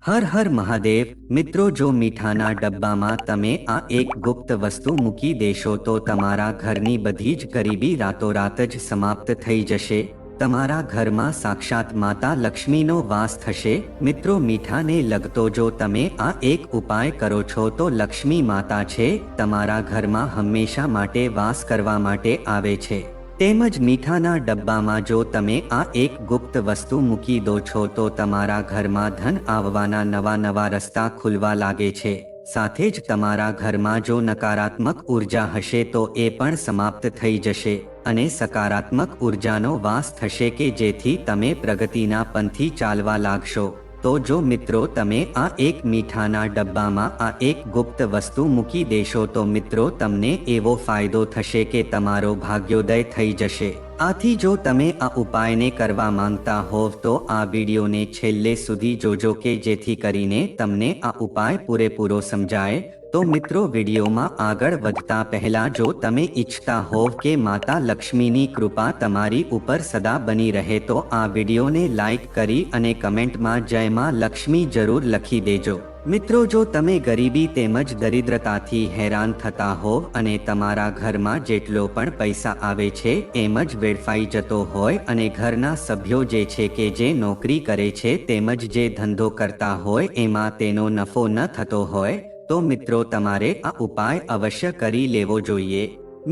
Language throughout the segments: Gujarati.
હર હર મહાદેવ મિત્રો, જો મીઠાના ડબ્બામાં તમે આ એક ગુપ્ત વસ્તુ મૂકી દેશો તો તમારા ઘરની બધી જ ગરીબી રાતોરાત જ સમાપ્ત થઈ જશે। તમારા ઘરમાં સાક્ષાત માતા લક્ષ્મીનો વાસ થશે। મિત્રો, મીઠાને લગતો જો તમે આ એક ઉપાય કરો છો તો લક્ષ્મી માતા છે તમારા ઘરમાં હંમેશા માટે વાસ કરવા માટે આવે છે। તેમજ મીઠાના ડબ્બામાં જો તમે આ એક ગુપ્ત વસ્તુ મૂકી દો છો તો તમારા ઘરમાં ધન આવવાના નવા નવા રસ્તા ખુલવા લાગે છે। સાથે જ તમારા ઘરમાં જો નકારાત્મક ઉર્જા હશે તો એ પણ સમાપ્ત થઈ જશે અને સકારાત્મક ઉર્જાનો વાસ થશે કે જેથી તમે પ્રગતિના પંથી ચાલવા લાગશો। તો જો મિત્રો તમે આ એક મીઠાના ડબ્બામાં આ એક ગુપ્ત વસ્તુ મૂકી દેશો તો મિત્રો તમને એવો ફાયદો થશે કે તમારો ભાગ્યોદય થઈ જશે। આથી જો તમે આ ઉપાયને કરવા માંગતા હોવ તો આ વિડીયોને છેલ્લે સુધી જોજો કે જેથી કરીને તમને આ ઉપાય પૂરેપૂરો સમજાય। તો મિત્રો, વિડીયોમાં આગળ વધતા પહેલા જો તમે ઈચ્છતા હોવ કે માતા લક્ષ્મીની કૃપા તમારી ઉપર સદા બની રહે તો આ વિડીયોને લાઈક કરી અને કમેન્ટમાં જય માં લક્ષ્મી જરૂર લખી દેજો। મિત્રો, જો તમે ગરીબી તેમજ દરિદ્રતાથી હેરાન થતા હોવ અને તમારા ઘરમાં જેટલો પણ પૈસા આવે છે એમ જ વેડફાઈ જતો હોય અને ઘરના સભ્યો જે છે કે જે નોકરી કરે છે તેમજ જે ધંધો કરતા હોય એમાં તેનો નફો ન થતો હોય તો મિત્રો તમારે આ ઉપાય અવશ્ય કરી લેવો જોઈએ।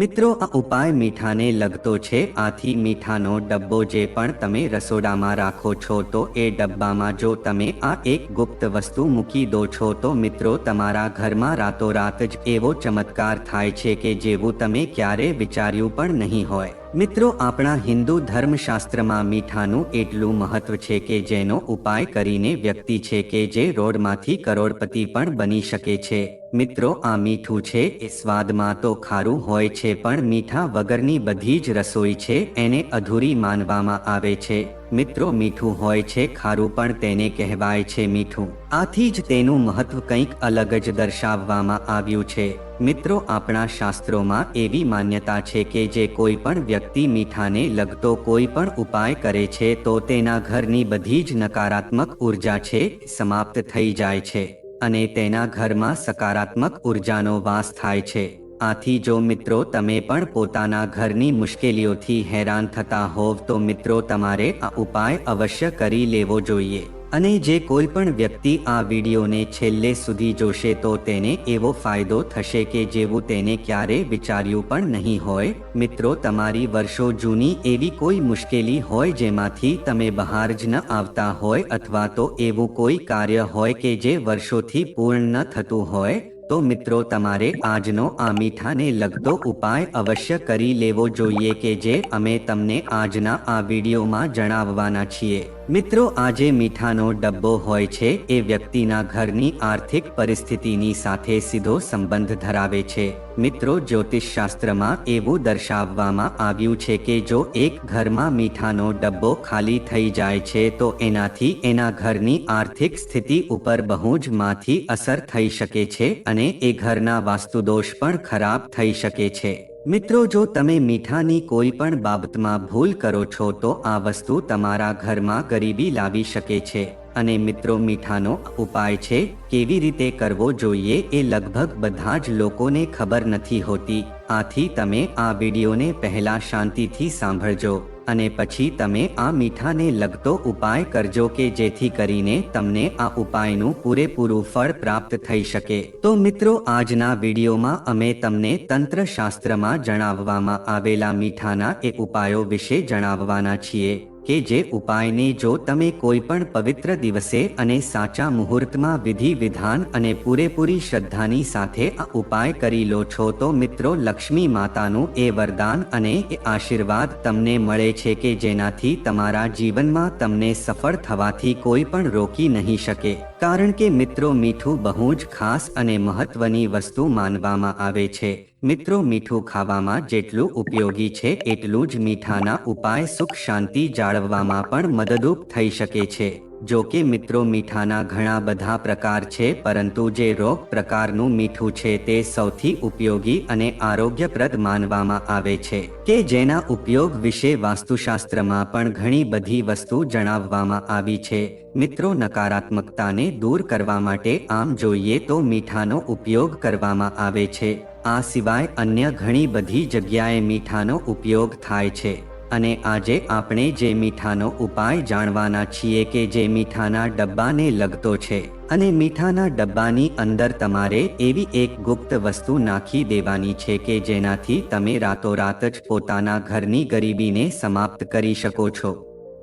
મિત્રો, આ ઉપાય મીઠાને લગતો છે। આથી મીઠાનો ડબ્બો જે પણ તમે રસોડામાં રાખો છો તો એ ડબ્બામાં જો તમે આ એક ગુપ્ત વસ્તુ મૂકી દો છો તો મિત્રો તમારા ઘરમાં રાતોરાત જ એવો ચમત્કાર થાય છે કે જેવું તમે ક્યારે વિચાર્યું પણ નહીં હોય। મિત્રો, આપણા હિન્દુ ધર્મશાસ્ત્રમાં મીઠાનું એટલું મહત્વ છે કે જેનો ઉપાય કરીને વ્યક્તિ છે કે જે રોડમાંથી કરોડપતિ પણ બની શકે છે। મિત્રો, આ મીઠું છે એ સ્વાદમાં તો ખારું હોય છે પણ મીઠા વગરની બધી જ રસોઈ છે એને અધૂરી માનવામાં આવે છે। મિત્રો, મીઠું હોય છે ખારું પણ તેને કહેવાય છે મીઠું। આથી જ તેનું મહત્વ કંઈક અલગ જ દર્શાવવામાં આવ્યું છે। મિત્રો, આપણા શાસ્ત્રોમાં એવી માન્યતા છે કે જે કોઈ પણ વ્યક્તિ મીઠાને લગતો કોઈ પણ ઉપાય કરે છે તો તેના ઘરની બધી જ નકારાત્મક ઉર્જા છે સમાપ્ત થઈ જાય છે અને તેના ઘરમાં સકારાત્મક ઉર્જાનો વાસ થાય છે। આથી જો મિત્રો તમે પણ પોતાના ઘરની મુશ્કેલીઓથી હેરાન થતા હોવ તો મિત્રો તમારે આ ઉપાય અવશ્ય કરી લેવો જોઈએ। અને જે કોઈ પણ વ્યક્તિ આ વિડીયોને છેલ્લે સુધી જોશે તો તેને એવો ફાયદો થશે કે જેવું તેને ક્યારે વિચાર્યું પણ નહીં હોય। મિત્રો, તમારી વર્ષો જૂની એવી કોઈ મુશ્કેલી હોય જેમાંથી તમે બહાર જ ન આવતા હોય અથવા તો એવું કોઈ કાર્ય હોય કે જે વર્ષોથી પૂર્ણ ન થતું હોય તો મિત્રો તમારે આજનો આ મીઠાને લગતો ઉપાય અવશ્ય કરી લેવો જોઈએ કે જે અમે તમને આજના આ વિડીયોમાં જણાવવાના છીએ। મિત્રો, આજે મીઠાનો ડબ્બો હોય છે એ વ્યક્તિના ઘરની આર્થિક પરિસ્થિતિની સાથે સીધો સંબંધ ધરાવે છે। મિત્રો, જ્યોતિષશાસ્ત્રમાં એવું દર્શાવવામાં આવ્યું છે કે જો એક ઘરમાં મીઠાનો ડબ્બો ખાલી થઈ જાય છે તો એનાથી એના ઘરની આર્થિક સ્થિતિ ઉપર બહુ જ માઠી અસર થઈ શકે છે અને એ ઘરના વાસ્તુદોષ પણ ખરાબ થઈ શકે છે। મિત્રો, જો તમે મીઠાની કોઈ પણ બાબતમાં ભૂલ કરો છો તો આ વસ્તુ તમારા ઘરમાં ગરીબી લાવી શકે છે। અને મિત્રો, મીઠાનો ઉપાય છે કેવી રીતે કરવો જોઈએ એ લગભગ બધા જ લોકોને ખબર નથી હોતી। આથી તમે આ વિડીયોને પહેલા શાંતિથી સાંભળજો અને પછી તમે આ મીઠાને લગતો ઉપાય કરજો કે જેથી કરીને તમને આ ઉપાયનું પૂરેપૂરું ફળ પ્રાપ્ત થઈ શકે। તો મિત્રો, આજના વિડીયોમાં અમે તમને તંત્રશાસ્ત્રમાં જણાવવામાં આવેલા મીઠાના એ ઉપાયો વિશે જણાવવાના છીએ કે જે ઉપાયને જો તમે કોઈ પણ પવિત્ર દિવસે અને સાચા મુહૂર્તમાં વિધિ વિધાન અને પૂરેપૂરી શ્રદ્ધાની સાથે આ ઉપાય કરી લો છો તો મિત્રો લક્ષ્મી માતાનું એ વરદાન અને એ આશીર્વાદ તમને મળે છે કે જેનાથી તમારા જીવનમાં તમને સફળ થવાથી કોઈ પણ રોકી નહીં શકે। કારણ કે મિત્રો, મીઠું બહુ જ ખાસ અને મહત્વની વસ્તુ માનવામાં આવે છે। મિત્રો, મીઠું ખાવામાં જેટલું ઉપયોગી છે એટલું જ મીઠાના ઉપાય સુખ શાંતિ જાળવવામાં પણ મદદરૂપ થઈ શકે છે। જો કે મિત્રો મીઠાના ઘણા બધા પ્રકાર છે, પરંતુ જે રોગ પ્રકારનું મીઠું છે તે સૌથી ઉપયોગી અને આરોગ્યપ્રદ માનવામાં આવે છે, કે જેના ઉપયોગ વિશે વાસ્તુશાસ્ત્રમાં પણ ઘણી બધી વસ્તુ જણાવવામાં આવી છે. મિત્રો, નકારાત્મકતાને દૂર કરવા માટે આમ જોઈએ તો મીઠાનો ઉપયોગ કરવામાં આવે છે. આ સિવાય અન્ય ઘણી બધી જગ્યાએ મીઠાનો ઉપયોગ થાય છે. અને આજે આપણે જે મીઠાનો ઉપાય જાણવાના છીએ કે જે મીઠાના ડબ્બાને લગતો છે. અને મીઠાના ડબ્બાની અંદર તમારે એવી એક ગુપ્ત વસ્તુ નાખી દેવાની છે કે જેનાથી તમે રાતોરાત જ પોતાના ઘરની ગરીબીને સમાપ્ત કરી શકો છો.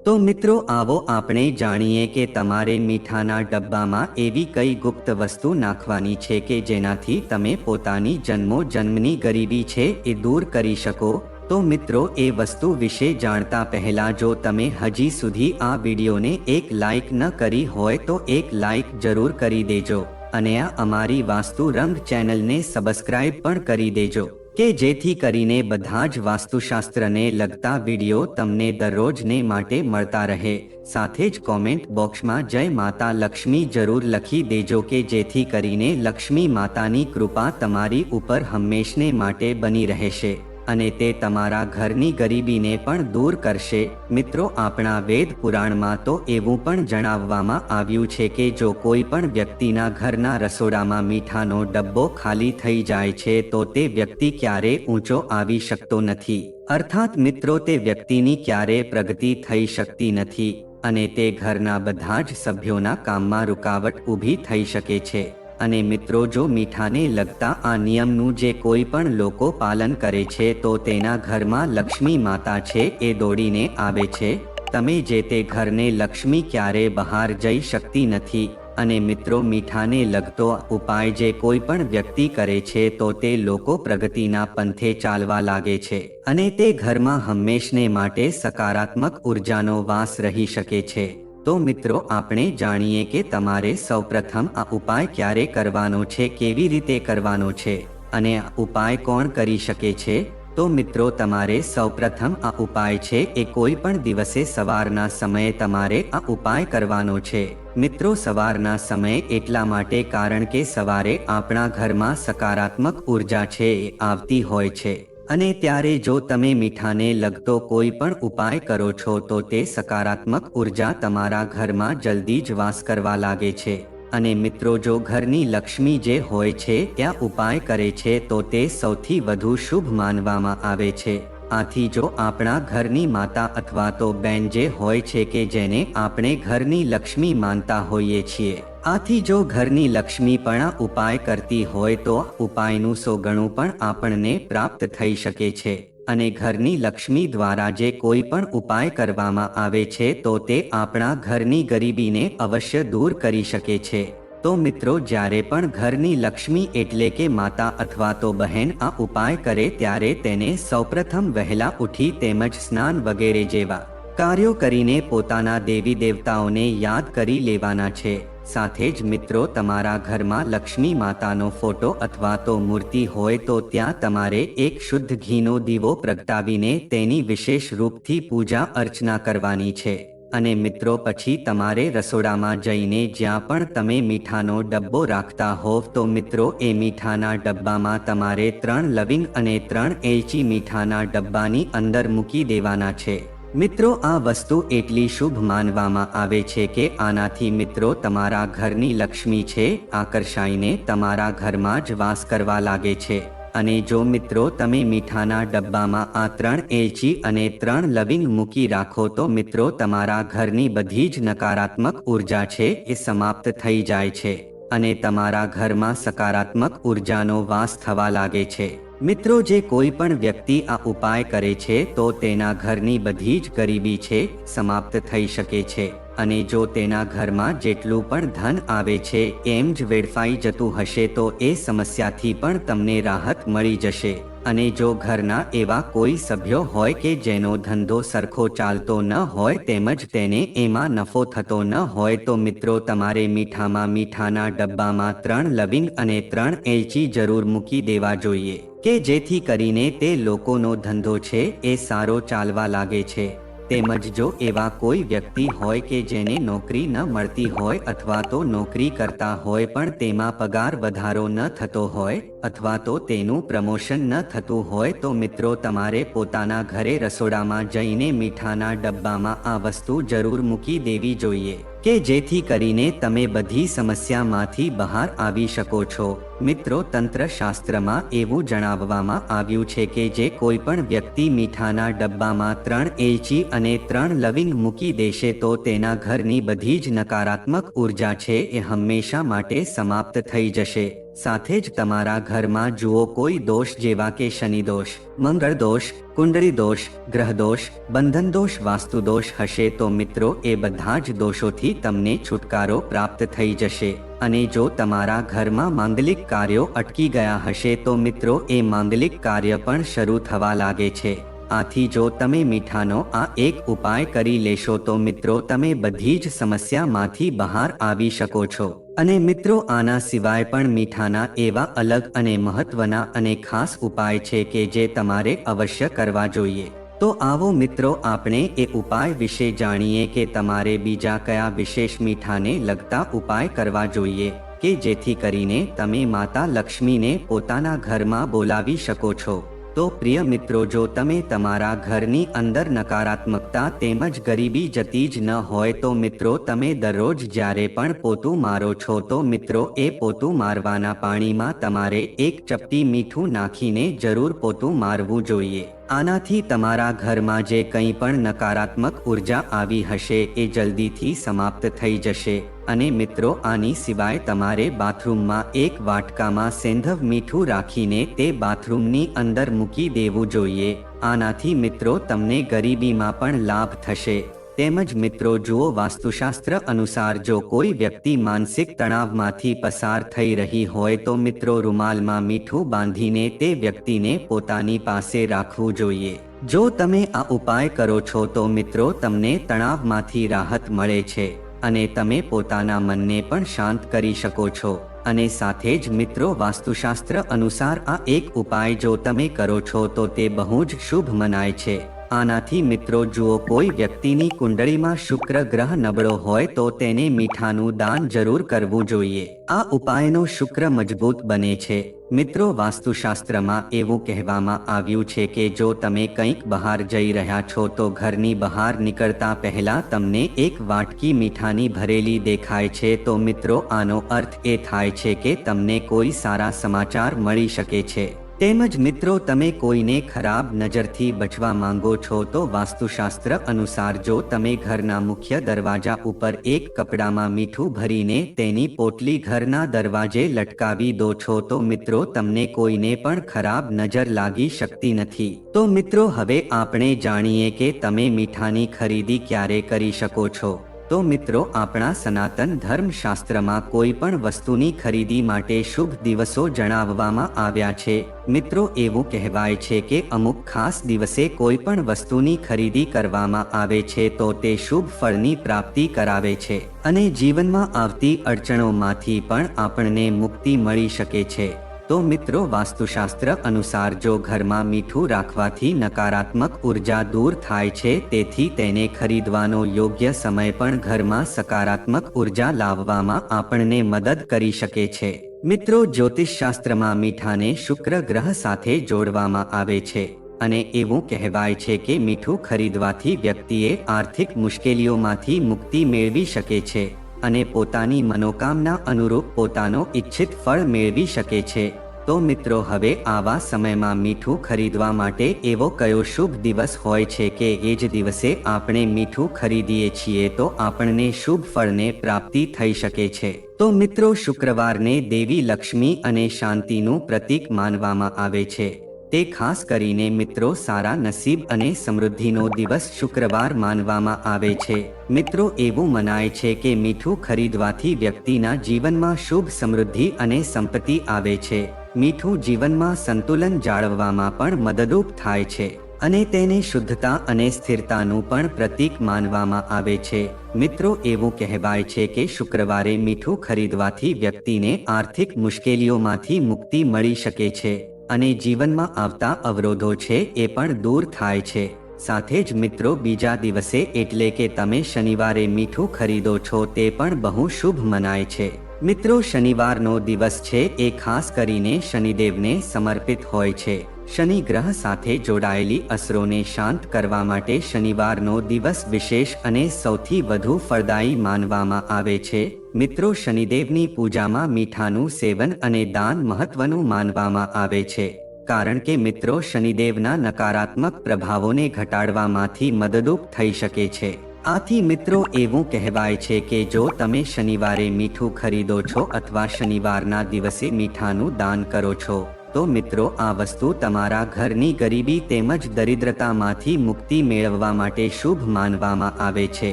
તો મિત્રો, આવો આપણે જાણીએ કે તમારે મીઠાના ડબ્બામાં એવી કઈ ગુપ્ત વસ્તુ નાખવાની છે કે જેનાથી તમે પોતાની જન્મોજન્મની ગરીબી છે એ દૂર કરી શકો. તો મિત્રો, એ વસ્તુ વિશે જાણતા પહેલા જો તમે હજી સુધી આ વિડીયોને એક લાઈક ન કરી હોય તો એક લાઈક જરૂર કરી દેજો અને આ અમારી વાસ્તુ રંગ ચેનલને સબસ્ક્રાઇબ પણ કરી દેજો કે જેથી કરીને બધા જ વાસ્તુશાસ્ત્રને લગતા વિડીયો તમને દરરોજને માટે મળતા રહે. સાથે જ કોમેન્ટ બોક્સમાં જય માતા લક્ષ્મી જરૂર લખી દેજો કે જેથી કરીને લક્ષ્મી માતાની કૃપા તમારી ઉપર હંમેશને માટે બની રહેશે અને તે તમારા ઘરની ગરીબીને પણ દૂર કરશે. મિત્રો, આપણા વેદ પુરાણમાં તો એવું પણ જણાવવામાં આવ્યું છે કે જો કોઈ પણ વ્યક્તિના ઘરના રસોડામાં મીઠાનો ડબ્બો ખાલી થઈ જાય છે તો તે વ્યક્તિ ક્યારે ઊંચો આવી શકતો નથી. અર્થાત મિત્રો, તે વ્યક્તિની ક્યારે પ્રગતિ થઈ શકતી નથી અને તે ઘરના બધા જ સભ્યોના કામમાં રૂકાવટ ઊભી થઈ શકે છે. અને મિત્રો, જો મીઠાને લગતા આ નિયમનું જે કોઈ પણ લોકો પાલન કરે છે તો તેના ઘરમાં લક્ષ્મી માતા છે એ દોડીને આવે છે. તમે જે તે ઘરને લક્ષ્મી ક્યારે બહાર જઈ શકતી નથી. અને મિત્રો, મીઠાને લગતો ઉપાય જે કોઈ પણ વ્યક્તિ કરે છે તો તે લોકો પ્રગતિના પંથે ચાલવા લાગે છે અને તે ઘરમાં હંમેશને માટે સકારાત્મક ઉર્જાનો વાસ રહી શકે છે. તો મિત્રો, આપણે જાણીએ કે તમારે સૌપ્રથમ આ ઉપાય ક્યારે કરવાનો છે, કેવી રીતે કરવાનો છે અને આ ઉપાય કોણ કરી શકે છે. તો મિત્રો, તમારે સૌપ્રથમ આ ઉપાય છે એ કોઈ પણ દિવસે સવારના સમયે તમારે આ ઉપાય કરવાનો છે. મિત્રો, સવારના સમયે એટલા માટે કારણ કે સવારે આપણા ઘરમાં સકારાત્મક ઉર્જા છે એ આવતી હોય છે અને ત્યારે જો તમે મીઠાને લગતો કોઈ પણ ઉપાય કરો છો તો તે સકારાત્મક ઉર્જા તમારા ઘરમાં જલ્દી જ વાસ કરવા લાગે છે. અને મિત્રો, જો ઘરની લક્ષ્મી જે હોય છે ત્યાં ઉપાય કરે છે તો તે સૌથી વધુ શુભ માનવામાં આવે છે. આથી જો આપણા ઘરની માતા અથવા તો બેન જે હોય છે કે જેને આપણે ઘરની લક્ષ્મી માનતા હોઈએ છીએ, આથી જો ઘરની લક્ષ્મી પણ આ ઉપાય કરતી હોય તો ઉપાયનું 100 ગણું પણ આપણને પ્રાપ્ત થઈ શકે છે. અને ઘરની લક્ષ્મી દ્વારા જે કોઈ પણ ઉપાય કરવામાં આવે છે તો તે આપણા ઘરની ગરીબીને અવશ્ય દૂર કરી શકે છે. તો મિત્રો, જ્યારે પણ ઘરની લક્ષ્મી એટલે કે માતા અથવા તો બહેન આ ઉપાય કરે ત્યારે તેને સૌપ્રથમ વહેલા ઉઠી તેમજ સ્નાન વગેરે જેવા કાર્યો કરીને પોતાના દેવી દેવતાઓને યાદ કરી લેવાના છે. સાથે જ મિત્રો, તમારા ઘરમાં લક્ષ્મી માતાનો ફોટો અથવા તો મૂર્તિ હોય તો ત્યાં તમારે એક શુદ્ધ ઘીનો દીવો પ્રગટાવીને તેની વિશેષ રૂપથી પૂજા અર્ચના કરવાની છે. અને મિત્રો, પછી તમારે રસોડામાં જઈને જ્યાં પણ તમે મીઠાનો ડબ્બો રાખતા હોવ તો મિત્રો, એ મીઠાના ડબ્બામાં તમારે 3 લવિંગ અને 3 એલચી મીઠાના ડબ્બાની અંદર મૂકી દેવાના છે. મિત્રો, આ વસ્તુ એટલી શુભ માનવામાં આવે છે કે આનાથી મિત્રો તમારા ઘરની લક્ષ્મી છે આકર્ષાઈને તમારા ઘરમાં જ વાસ કરવા લાગે છે. અને જો મિત્રો તમે મીઠાના ડબ્બામાં આ 3 એલચી અને 3 લવિંગ મૂકી રાખો તો મિત્રો તમારા ઘરની બધી જ નકારાત્મક ઉર્જા છે એ સમાપ્ત થઈ જાય છે અને તમારા ઘરમાં સકારાત્મક ઉર્જાનો વાસ થવા લાગે છે. મિત્રો, જે કોઈ પણ વ્યક્તિ આ ઉપાય કરે છે તો તેના ઘરની બધી જ ગરીબી છે સમાપ્ત થઈ શકે છે અને જો તેના ઘરમાં જેટલું પણ ધન આવે છે એમ જ વેડફાઈ જતું હશે તો એ સમસ્યાથી પણ તમને રાહત મળી જશે. અને જો ઘરના એવા કોઈ સભ્યો હોય કે જેનો ધંધો સરખો ચાલતો ન હોય તેમજ તેને એમાં નફો થતો ન હોય તો મિત્રો તમારે મીઠાના ડબ્બામાં 3 લવિંગ અને 3 એલચી જરૂર મૂકી દેવા જોઈએ કે જેથી કરીને તે લોકોનો ધંધો છે એ સારો ચાલવા લાગે છે. તેમજ જો એવા કોઈ વ્યક્તિ હોય કે જેને નોકરી ન મળતી હોય અથવા તો નોકરી કરતા હોય પણ તેમાં પગાર વધારો ન થતો હોય અથવા તો તેનું પ્રમોશન ન થતું હોય તો મિત્રો તમારે પોતાના ઘરે રસોડામાં જઈને મીઠાના ડબ્બામાં આ વસ્તુ જરૂર મૂકી દેવી જોઈએ કે જેથી કરીને તમે બધી સમસ્યામાંથી બહાર આવી શકો છો। મિત્રો તંત્ર શાસ્ત્રમાં એવું જણાવવામાં આવ્યું છે કે જે કોઈ પણ વ્યક્તિ મીઠાના ડબ્બામાં 3 એલચી અને 3 લવિંગ મૂકી દેશે તો તેના ઘરની બધી જ નકારાત્મક ઉર્જા છે એ હંમેશા માટે સમાપ્ત થઈ જશે। સાથે જ તમારા ઘરમાં જુઓ કોઈ દોષ જેવા કે શનિ દોષ, મંગળ દોષ, કુંડળી દોષ, ગ્રહ દોષ, બંધન દોષ, વાસ્તુ દોષ હશે તો મિત્રો એ બધા જ દોષોથી તમને છુટકારો પ્રાપ્ત થઈ જશે। અને જો તમારા ઘરમાં માંગલિક કાર્યો અટકી ગયા હશે તો મિત્રો એ માંગલિક કાર્ય પણ શરૂ થવા લાગે છે। આથી જો તમે મીઠાનો આ એક ઉપાય કરી લેશો તો મિત્રો તમે બધી જ સમસ્યામાંથી બહાર આવી શકો છો। અને મિત્રો આના સિવાય પણ મીઠાના એવા અલગ અને મહત્વના અને ખાસ ઉપાય છે કે જે તમારે અવશ્ય કરવા જોઈએ। તો આવો મિત્રો આપણે એ ઉપાય વિશે જાણીએ કે તમારે બીજા કયા વિશેષ મીઠાને લગતા ઉપાય કરવા જોઈએ કે જેથી કરીને તમે માતા લક્ષ્મીને પોતાના ઘરમાં બોલાવી શકો છો। તો પ્રિય મિત્રો જો તમે તમારા ઘરની અંદર નકારાત્મકતા તેમજ ગરીબી જતી જ ન હોય તો મિત્રો તમે દરરોજ જ્યારે પણ પોતું મારો છો તો મિત્રો એ પોતું મારવાના પાણીમાં તમારે એક ચપટી મીઠું નાખીને જરૂર પોતું મારવું જોઈએ। આનાથી તમારા ઘરમાં જે કંઈ પણ નકારાત્મક ઉર્જા આવી હશે એ જલ્દીથી સમાપ્ત થઈ જશે। અને મિત્રો આની સિવાય તમારે બાથરૂમમાં એક વાટકામાં સેંધવ મીઠું રાખીને તે બાથરૂમની અંદર મૂકી દેવું જોઈએ। આનાથી મિત્રો તમને ગરીબીમાં પણ લાભ થશે। તેમજ મિત્રો જુઓ વાસ્તુશાસ્ત્ર અનુસાર જો કોઈ વ્યક્તિ માનસિક તણાવમાંથી પસાર થઈ રહી હોય તો મિત્રો રૂમાલમાં મીઠું બાંધીને તે વ્યક્તિને પોતાની પાસે રાખવું જોઈએ। જો તમે આ ઉપાય કરો છો તો મિત્રો તમને તણાવમાંથી રાહત મળે છે અને તમે પોતાના મનને પણ શાંત કરી શકો છો। અને સાથે જ મિત્રો વાસ્તુશાસ્ત્ર અનુસાર આ એક ઉપાય જો તમે કરો છો તો તે બહુ જ શુભ મનાય છે। આનાથી મિત્રો જુઓ કોઈ વ્યક્તિની કુંડળીમાં શુક્ર ગ્રહ નબળો હોય તો તેને મીઠાનું દાન જરૂર કરવું જોઈએ। આ ઉપાયનો શુક્ર મજબૂત બને છે। મિત્રો વાસ્તુશાસ્ત્રમાં એવું કહેવામાં આવ્યું છે કે જો તમે કંઈક બહાર જઈ રહ્યા છો તો ઘરની બહાર નીકળતા પહેલા તમને એક વાટકી મીઠાની ભરેલી દેખાય છે તો મિત્રો આનો અર્થ એ થાય છે કે તમને કોઈ સારા સમાચાર મળી શકે છે। તેમજ મિત્રો તમે કોઈને ખરાબ નજરથી બચવા માંગો છો તો વાસ્તુશાસ્ત્ર અનુસાર જો તમે ઘરના મુખ્ય દરવાજા ઉપર એક કપડામાં મીઠું ભરીને તેની પોટલી ઘરના દરવાજે લટકાવી દો છો તો મિત્રો તમને કોઈને પણ ખરાબ નજર લાગી શકતી નથી। તો મિત્રો હવે આપણે જાણીએ કે તમે મીઠાની ખરીદી ક્યારે કરી શકો છો। તો મિત્રો આપણા સનાતન ધર્મશાસ્ત્રમાં કોઈ પણ વસ્તુની ખરીદી માટે શુભ દિવસો જણાવવામાં આવ્યા છે। મિત્રો એવું કહેવાય છે કે અમુક ખાસ દિવસે કોઈ પણ વસ્તુની ખરીદી કરવામાં આવે છે તો તે શુભ ફળની પ્રાપ્તિ કરાવે છે અને જીવનમાં આવતી અડચણોમાંથી પણ આપણને મુક્તિ મળી શકે છે। તો મિત્રો વાસ્તુશાસ્ત્ર અનુસાર જો ઘરમાં મીઠું રાખવાથી નકારાત્મક ઉર્જા દૂર થાય છે તેથી તેને ખરીદવાનો યોગ્ય સમય પણ ઘરમાં સકારાત્મક ઉર્જા લાવવામાં આપણને મદદ કરી શકે છે। મિત્રો જ્યોતિષશાસ્ત્રમાં મીઠાને શુક્ર ગ્રહ સાથે જોડવામાં આવે છે અને એવું કહેવાય છે કે મીઠું ખરીદવાથી વ્યક્તિએ આર્થિક મુશ્કેલીઓમાંથી મુક્તિ મેળવી શકે છે અને પોતાની મનોકામના અનુરૂપ પોતાનો ઈચ્છિત ફળ મેળવી શકે છે। તો મિત્રો હવે આવા સમયમાં મીઠું ખરીદવા માટે એવો કયો શુભ દિવસ હોય છે કે એ જ દિવસે આપણે મીઠું ખરીદીએ છીએ તો આપણને શુભ ફળને પ્રાપ્તિ થઈ શકે છે। તો મિત્રો શુક્રવારને દેવી લક્ષ્મી અને શાંતિનું પ્રતીક માનવામાં આવે છે। તે ખાસ કરીને મિત્રો સારા નસીબ અને સમૃદ્ધિનો દિવસ શુક્રવાર માનવામાં આવે છે। મિત્રો એવું મનાય છે કે મીઠું ખરીદવાથી વ્યક્તિના જીવનમાં શુભ સમૃદ્ધિ અને સંપત્તિ આવે છે। મીઠું જીવનમાં સંતુલન જાળવવામાં પણ મદદરૂપ થાય છે અને તેને શુદ્ધતા અને સ્થિરતાનું પણ પ્રતીક માનવામાં આવે છે। મિત્રો એવું કહેવાય છે કે શુક્રવારે મીઠું ખરીદવાથી વ્યક્તિને આર્થિક મુશ્કેલીઓમાંથી મુક્તિ મળી શકે છે અને જીવનમાં આવતા અવરોધો છે એ પણ દૂર થાય છે। સાથે જ મિત્રો બીજા દિવસે એટલે કે તમે શનિવારે મીઠું ખરીદો છો તે પણ બહુ શુભ મનાય છે। મિત્રો શનિવારનો દિવસ છે એ ખાસ કરીને શનિદેવને સમર્પિત હોય છે। શનિ ગ્રહ સાથે જોડાયેલી અસરોને શાંત કરવા માટે શનિવારનો દિવસ વિશેષ અને સૌથી વધુ ફળદાયી માનવામાં આવે છે। મિત્રો શનિદેવની પૂજામાં મીઠાનું સેવન અને દાન મહત્વનું માનવામાં આવે છે, કારણ કે મિત્રો શનિદેવના નકારાત્મક પ્રભાવોને ઘટાડવામાંથી મદદરૂપ થઈ શકે છે। આથી મિત્રો એવું કહેવાય છે કે જો તમે શનિવારે મીઠું ખરીદો છો અથવા શનિવારના દિવસે મીઠાનું દાન કરો છો તો મિત્રો આ વસ્તુ તમારા ઘરની ગરીબી તેમજ દરિદ્રતામાંથી મુક્તિ મેળવવા માટે શુભ માનવામાં આવે છે।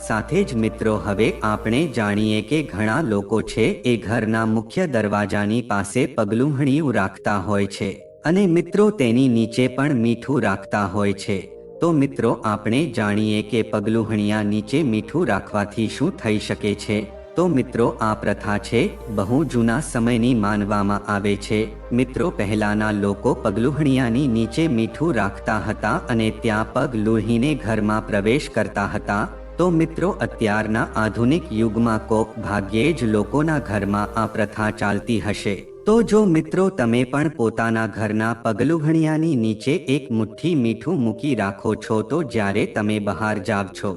સાથે જ મિત્રો હવે આપણે જાણીએ કે ઘણા લોકો છે એ ઘરના મુખ્ય દરવાજાની પાસે પગલુંહણિયું રાખતા હોય છે અને મિત્રો તેની નીચે પણ મીઠું રાખતા હોય છે। તો મિત્રો આપણે જાણીએ કે પગલુંહણિયા નીચે મીઠું રાખવાથી શું થઈ શકે છે। તો મિત્રો આ પ્રથા છે બહુ જૂના સમયની માનવામાં આવે છે। મિત્રો પહેલાના લોકો પગલુંહણિયાની નીચે મીઠું રાખતા હતા અને ત્યાં પગ લૂહીને ઘરમાં પ્રવેશ કરતા હતા। તો મિત્રો અત્યારના આધુનિક યુગમાં કોક ભાગ્યે જ લોકોના ઘરમાં આ પ્રથા ચાલતી હશે। તો જો મિત્રો તમે પણ પોતાના ઘરના પગલુંહણિયાની નીચે એક મુઠ્ઠી મીઠું મૂકી રાખો છો તો જ્યારે તમે બહાર જાવ છો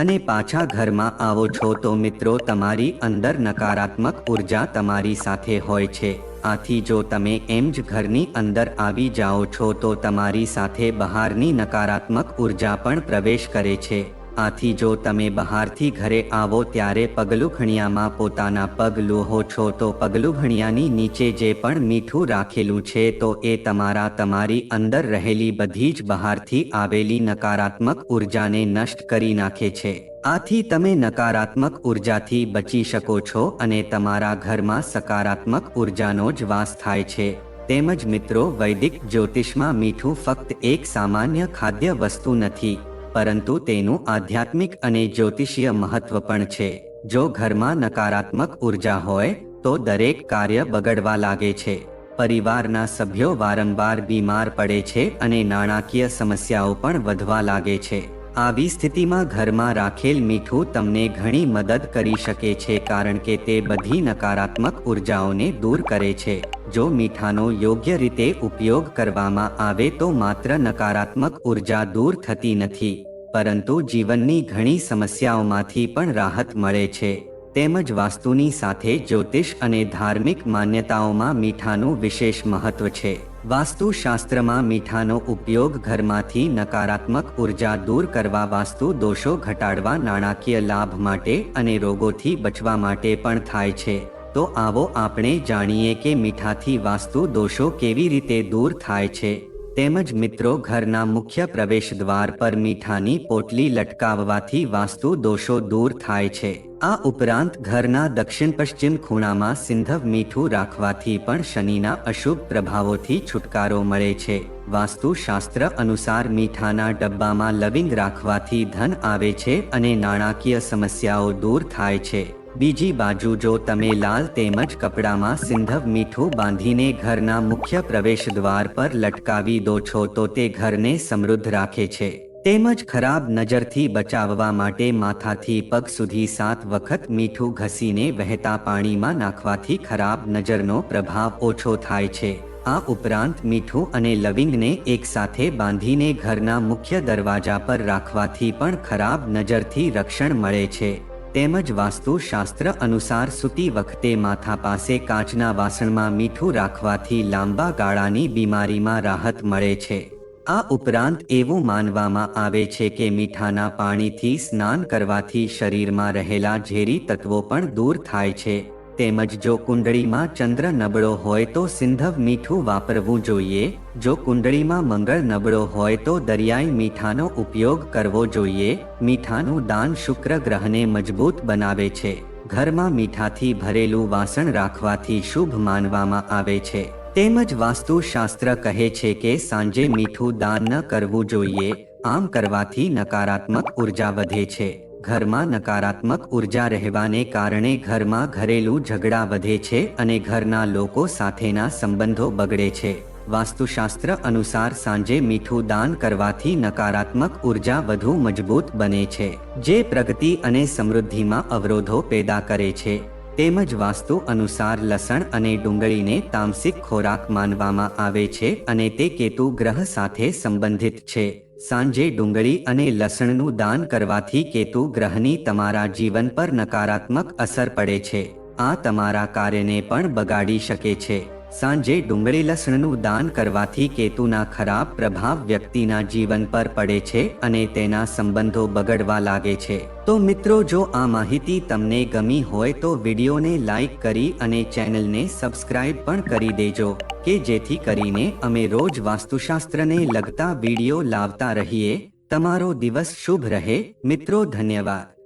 અને પાછા ઘરમાં આવો છો તો મિત્રો તમારી અંદર નકારાત્મક ઉર્જા તમારી સાથે હોય છે। આથી જો તમે એમ જ ઘરની અંદર આવી જાઓ છો તો તમારી સાથે બહારની નકારાત્મક ઉર્જા પણ પ્રવેશ કરે છે। આથી જો તમે બહારથી ઘરે આવો ત્યારે પગલુંહણિયામાં પોતાના પગ લૂહો છો તો પગલુંહણિયાની નીચે જે પણ મીઠું રાખેલું છે તો એ તમારી અંદર રહેલી બધી જ બહારથી આવેલી નકારાત્મક ઉર્જાને નષ્ટ કરી નાખે છે। આથી તમે નકારાત્મક ઉર્જાથી બચી શકો છો અને તમારા ઘરમાં સકારાત્મક ઉર્જાનો જ વાસ થાય છે। તેમજ મિત્રો વૈદિક જ્યોતિષમાં મીઠું ફક્ત એક સામાન્ય ખાદ્ય વસ્તુ નથી, પરંતુ તેનું આધ્યાત્મિક અને જ્યોતિષીય મહત્વ પણ છે। જો ઘરમાં નકારાત્મક ઉર્જા હોય તો દરેક કાર્ય બગડવા લાગે છે, પરિવારના સભ્યો વારંવાર બીમાર પડે છે અને નાણાકીય સમસ્યાઓ પણ વધવા લાગે છે। આવી સ્થિતિમાં ઘરમાં રાખેલ મીઠું તમને ઘણી મદદ કરી શકે છે, કારણ કે તે બધી નકારાત્મક ઉર્જાઓને દૂર કરે છે। જો મીઠાનો યોગ્ય રીતે ઉપયોગ કરવામાં આવે તો માત્ર નકારાત્મક ઉર્જા દૂર થતી નથી, પરંતુ જીવનની ઘણી સમસ્યાઓમાંથી પણ રાહત મળે છે। તેમજ વાસ્તુની સાથે જ્યોતિષ અને ધાર્મિક માન્યતાઓમાં મીઠાનું વિશેષ મહત્વ છે। વાસ્તુશાસ્ત્રમાં મીઠાનો ઉપયોગ ઘરમાંથી નકારાત્મક ઉર્જા દૂર કરવા, વાસ્તુ દોષો ઘટાડવા, નાણાકીય લાભ માટે અને રોગોથી બચવા માટે પણ થાય છે। તો આવો આપણે જાણીએ કે મીઠાથી વાસ્તુ દોષો કેવી રીતે દૂર થાય છે। તેમજ મિત્રો ઘરના મુખ્ય પ્રવેશ દ્વાર પર મીઠાની પોટલી લટકાવવાથી વાસ્તુ દોષો દૂર થાય છે। આ ઉપરાંત ઘરના દક્ષિણ પશ્ચિમ ખૂણામાં સિંધવ મીઠું રાખવાથી પણ શનિના અશુભ પ્રભાવોથી છુટકારો મળે છે। વાસ્તુશાસ્ત્ર અનુસાર મીઠાના ડબ્બામાં લવિંગ રાખવાથી ધન આવે છે અને નાણાકીય સમસ્યાઓ દૂર થાય છે। બીજી બાજુ જો તમે લાલ તેમજ કપડામાં સિંધવ મીઠું બાંધીને ઘરના મુખ્ય પ્રવેશ દ્વાર પર લટકાવી દો છો તો તે ઘરને સમૃદ્ધ રાખે છે। તેમજ ખરાબ નજરથી બચાવવા માટે માથાથી પગ સુધી 7 વખત મીઠું ઘસીને વહેતા પાણીમાં નાખવાથી ખરાબ નજરનો પ્રભાવ ઓછો થાય છે। આ ઉપરાંત મીઠું અને લવિંગને એકસાથે બાંધીને ઘરના મુખ્ય દરવાજા પર રાખવાથી પણ ખરાબ નજરથી રક્ષણ મળે છે। તેમજ વાસ્તુશાસ્ત્ર અનુસાર સૂતી વખતે માથા પાસે કાચના વાસણમાં મીઠું રાખવાથી લાંબા ગાળાની બીમારીમાં રાહત મળે છે। આ ઉપરાંત એવું માનવામાં આવે છે કે મીઠાના પાણીથી સ્નાન કરવાથી શરીરમાં રહેલા ઝેરી તત્વો પણ દૂર થાય છે। તેમજ જો કુંડળીમાં ચંદ્ર નબળો હોય તો સિંધવ મીઠું વાપરવું જોઈએ। જો કુંડળીમાં મંગળ નબળો હોય તો દરિયાઈ મીઠાનો ઉપયોગ કરવો જોઈએ। મીઠાનું દાન શુક્ર ગ્રહને મજબૂત બનાવે છે। ઘરમાં મીઠાથી ભરેલું વાસણ રાખવાથી શુભ માનવામાં આવે છે। તેમજ વાસ્તુશાસ્ત્ર કહે છે કે સાંજે મીઠું દાન ન કરવું જોઈએ। આમ કરવાથી નકારાત્મક ઉર્જા વધે છે। ઘરમાં નકારાત્મક ઉર્જા રહેવાને કારણે ઘરમાં ઘરેલું ઝઘડા વધે છે અને ઘરના લોકો સાથેના સંબંધો બગડે છે। વાસ્તુશાસ્ત્ર અનુસાર સાંજે મીઠું દાન કરવાથી નકારાત્મક ઉર્જા વધુ મજબૂત બને છે, જે પ્રગતિ અને સમૃદ્ધિમાં અવરોધો પેદા કરે છે. તેમજ વાસ્તુ અનુસાર લસણ અને ડુંગળીને તામસિક ખોરાક માનવામાં આવે છે અને તે કેતુ ગ્રહ સાથે સંબંધિત છે. સાંજે ડુંગળી અને લસણનું દાન કરવાથી કેતુ ગ્રહની તમારા જીવન પર નકારાત્મક અસર પડે છે. આ તમારા કાર્યને પણ બગાડી શકે છે. સાંજે ડુંગળી લસણનું દાન કરવાથી કેતુના ખરાબ પ્રભાવ વ્યક્તિના જીવન પર પડે છે અને તેના સંબંધો બગડવા લાગે છે. તો મિત્રો, જો આ માહિતી તમને ગમી હોય તો વિડીયોને લાઈક કરી અને ચેનલને સબસ્ક્રાઇબ પણ કરી દેજો કે જેથી કરીને અમે રોજ વાસ્તુશાસ્ત્રને લગતા વિડીયો લાવતા રહીએ. તમારો દિવસ શુભ રહે. મિત્રો, ધન્યવાદ.